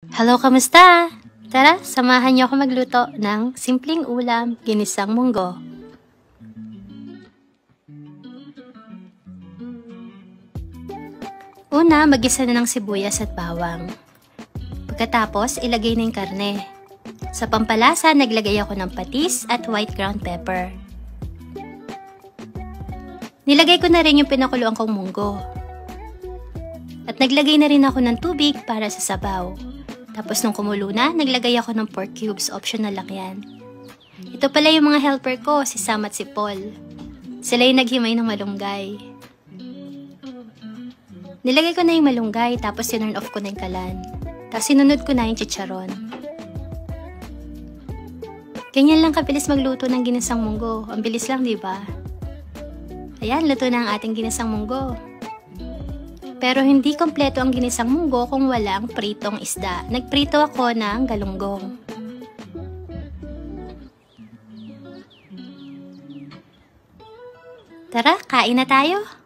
Hello, kamusta? Tara, samahan niyo ako magluto ng simpleng ulam, ginisang munggo. Una, mag-isa na ng sibuyas at bawang. Pagkatapos, ilagay na yung karne. Sa pampalasa, naglagay ako ng patis at white ground pepper. Nilagay ko na rin yung pinakuluan kong munggo. At naglagay na rin ako ng tubig para sa sabaw. Tapos nung kumulo na, naglagay ako ng pork cubes, optional lang yan. Ito pala yung mga helper ko, si Sam at si Paul. Sila yung naghimay ng malunggay. Nilagay ko na yung malunggay, tapos sinurn off ko na yung kalan. Tapos sinunod ko na yung chicharon. Ganyan lang kabilis magluto ng ginisang munggo. Ang bilis lang, di ba? Ayan, luto na ang ating ginisang munggo. Pero hindi kompleto ang ginisang munggo kung walang pritong isda. Nagprito ako ng galunggong. Tara, kain na tayo!